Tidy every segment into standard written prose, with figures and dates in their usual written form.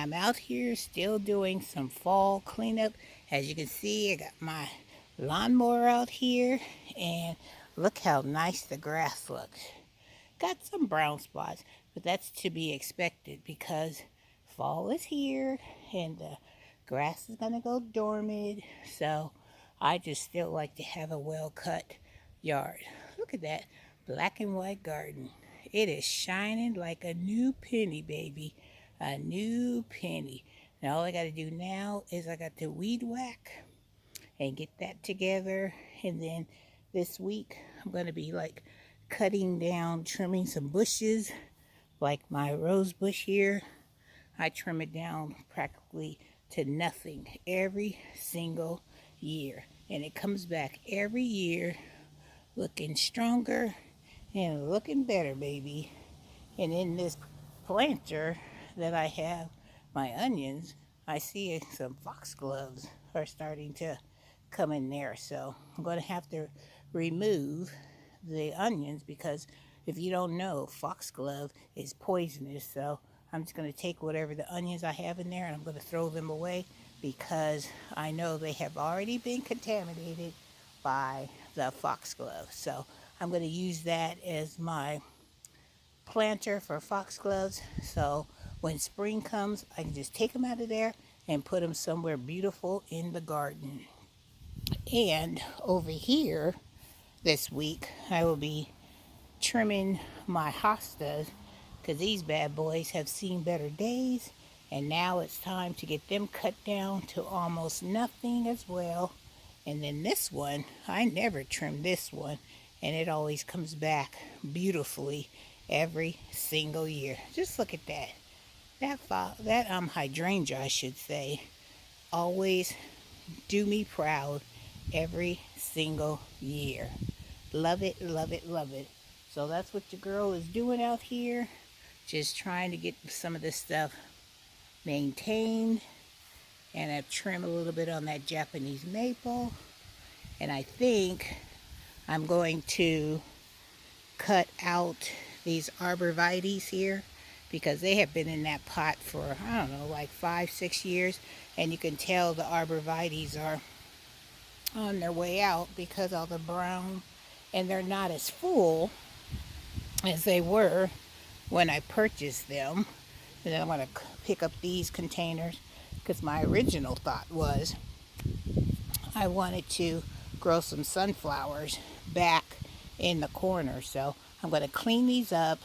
I'm out here still doing some fall cleanup. As you can see, I got my lawnmower out here, and look how nice the grass looks. Got some brown spots, but that's to be expected because fall is here and the grass is gonna go dormant. So I just still like to have a well cut yard. Look at that black and white garden. It is shining like a new penny, baby. A new penny. Now all I gotta do now is I got to weed whack and get that together. And then this week I'm gonna be like cutting down, trimming some bushes, like my rose bush here. I trim it down practically to nothing every single year. And it comes back every year looking stronger and looking better, baby. And in this planter that I have my onions, I see some foxgloves are starting to come in there. So I'm going to have to remove the onions because if you don't know, foxglove is poisonous. So I'm just going to take whatever the onions I have in there and I'm going to throw them away because I know they have already been contaminated by the foxglove. So I'm going to use that as my planter for foxgloves. So when spring comes, I can just take them out of there and put them somewhere beautiful in the garden. And over here this week, I will be trimming my hostas because these bad boys have seen better days. And now it's time to get them cut down to almost nothing as well. And then this one, I never trim this one, and it always comes back beautifully every single year. Just look at that. That hydrangea, I should say, always do me proud every single year. Love it, love it, love it. So that's what your girl is doing out here. Just trying to get some of this stuff maintained. And I've trimmed a little bit on that Japanese maple. And I think I'm going to cut out these arborvitaes here because they have been in that pot for, I don't know, like 5-6 years. And you can tell the arborvitaes are on their way out because all the brown, and they're not as full as they were when I purchased them. And then I'm going to pick up these containers because my original thought was I wanted to grow some sunflowers back in the corner. So I'm going to clean these up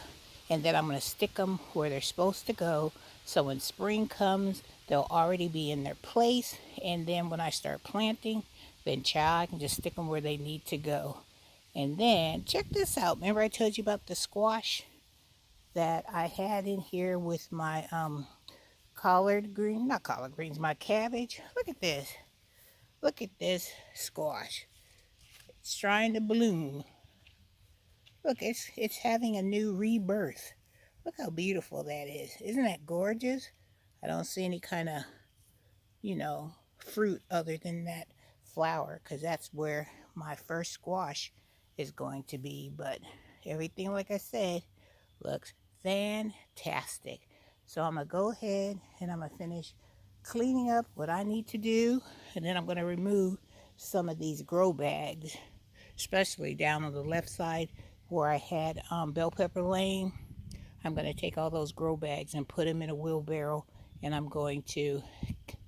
and then I'm going to stick them where they're supposed to go. So when spring comes, they'll already be in their place. And then when I start planting, then I can just stick them where they need to go. And then check this out. Remember I told you about the squash that I had in here with my not collard greens, my cabbage. Look at this. Look at this squash. It's trying to bloom. Look, it's having a new rebirth. Look how beautiful that is. Isn't that gorgeous? I don't see any kind of, fruit other than that flower because that's where my first squash is going to be. But everything, like I said, looks fantastic. So I'm going to go ahead and I'm going to finish cleaning up what I need to do. And then I'm going to remove some of these grow bags, especially down on the left side where I had bell pepper lane. I'm going to take all those grow bags and put them in a wheelbarrow. And I'm going to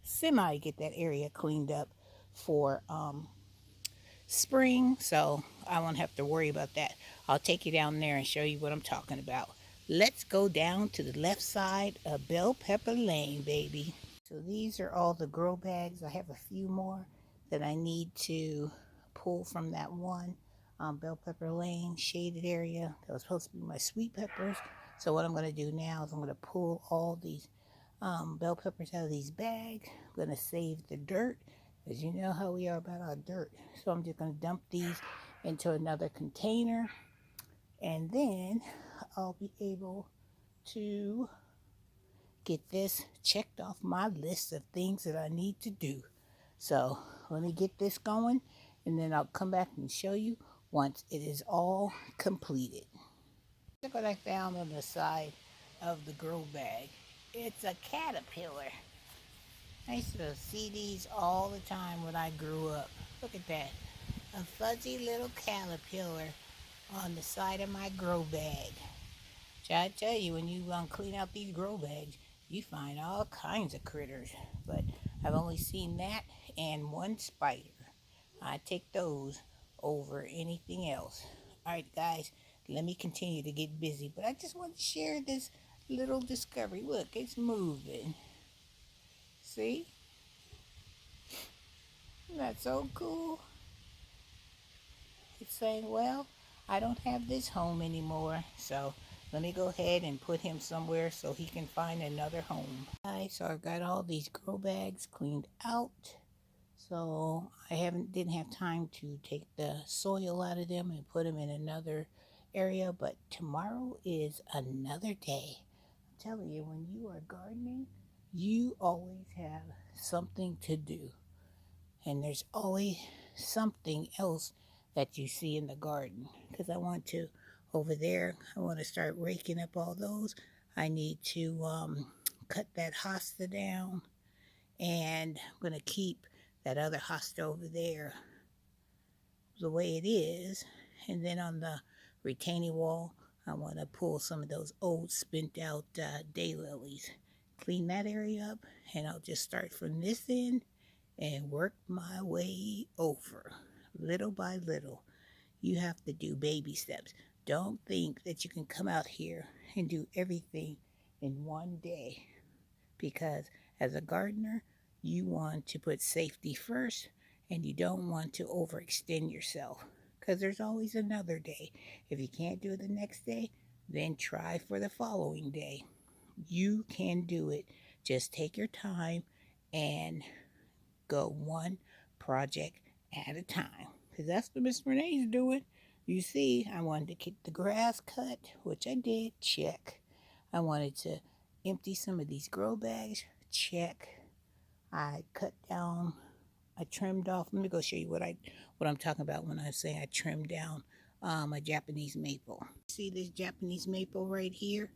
semi get that area cleaned up for spring. So I won't have to worry about that. I'll take you down there and show you what I'm talking about. Let's go down to the left side of Bell Pepper Lane, baby. So these are all the grow bags. I have a few more that I need to pull from that one Bell Pepper Lane shaded area. That was supposed to be my sweet peppers. So what I'm going to do now is I'm going to pull all these bell peppers out of these bags. I'm going to save the dirt, because you know how we are about our dirt. So I'm just going to dump these into another container, and then I'll be able to get this checked off my list of things that I need to do. So let me get this going, and then I'll come back and show you once it is all completed. Look what I found on the side of the grow bag. It's a caterpillar. I used to see these all the time when I grew up. Look at that. A fuzzy little caterpillar on the side of my grow bag. I tell you, when you clean out these grow bags, you find all kinds of critters. But I've only seen that and one spider. I take those over anything else. All right, guys, let me continue to get busy. But I just want to share this little discovery. Look, it's moving. See? Isn't that so cool? It's saying, well, I don't have this home anymore, so let me go ahead and put him somewhere so he can find another home. Alright, so I've got all these grow bags cleaned out. So I didn't have time to take the soil out of them and put them in another area, but tomorrow is another day. I'm telling you, when you are gardening, you always have something to do. And there's always something else that you see in the garden. Because I want to, over there, I want to start raking up all those. I need to cut that hosta down. And I'm going to keep that other hosta over there the way it is. And then on the retaining wall, I want to pull some of those old spent out daylilies. Clean that area up, and I'll just start from this end and work my way over, little by little. You have to do baby steps. Don't think that you can come out here and do everything in one day, because as a gardener, you want to put safety first, and you don't want to overextend yourself, because there's always another day. If you can't do it the next day, then try for the following day. You can do it. Just take your time and go one project at a time, because that's what Miss Renee's doing. You see, I wanted to get the grass cut, which I did, check. I wanted to empty some of these grow bags, check. I cut down, I trimmed off. Let me go show you what I'm talking about when I say I trimmed down a Japanese maple. See this Japanese maple right here?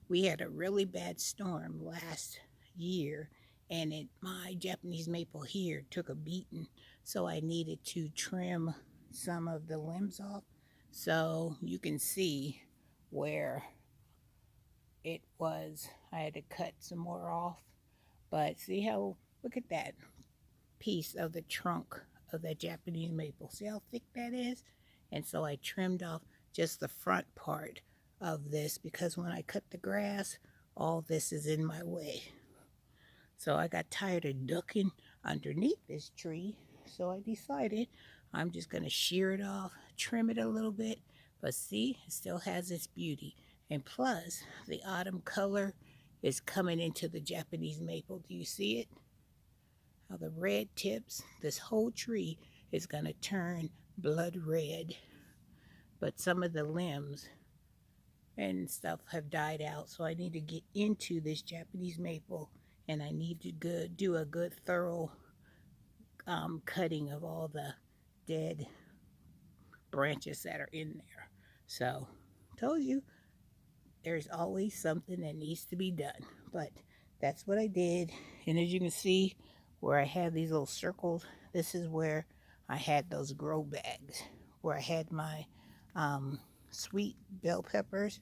We had a really bad storm last year, and my Japanese maple here took a beating, so I needed to trim some of the limbs off. So you can see where it was. I had to cut some more off, but see how, look at that piece of the trunk of that Japanese maple. See how thick that is? And so I trimmed off just the front part of this, because when I cut the grass, all this is in my way. So I got tired of ducking underneath this tree, so I decided I'm just going to shear it off, trim it a little bit, but see, it still has its beauty. And plus, the autumn color is coming into the Japanese maple. Do you see it? How the red tips, this whole tree is going to turn blood red. But some of the limbs and stuff have died out, so I need to get into this Japanese maple, and I need to do a good thorough cutting of all the dead branches that are in there. So, told you, there's always something that needs to be done. But that's what I did. And as you can see, where I have these little circles, this is where I had those grow bags, where I had my sweet bell peppers.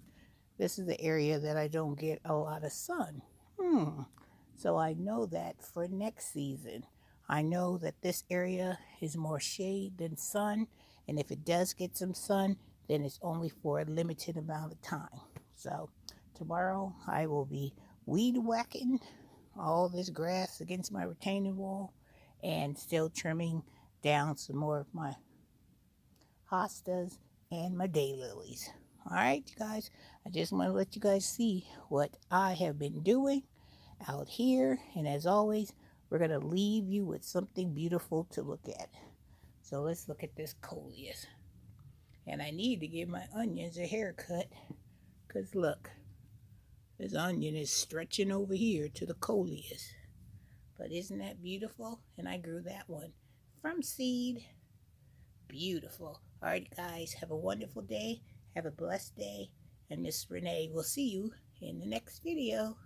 This is the area that I don't get a lot of sun. So I know that for next season, I know that this area is more shade than sun. And if it does get some sun, then it's only for a limited amount of time. So tomorrow I will be weed whacking all this grass against my retaining wall, and still trimming down some more of my hostas and my daylilies. All right, you guys, I just want to let you guys see what I have been doing out here. And as always, we're going to leave you with something beautiful to look at. So let's look at this coleus. And I need to give my onions a haircut, because look, this onion is stretching over here to the coleus. But isn't that beautiful? And I grew that one from seed. Beautiful. All right, guys, have a wonderful day. Have a blessed day. And Miss Renee will see you in the next video.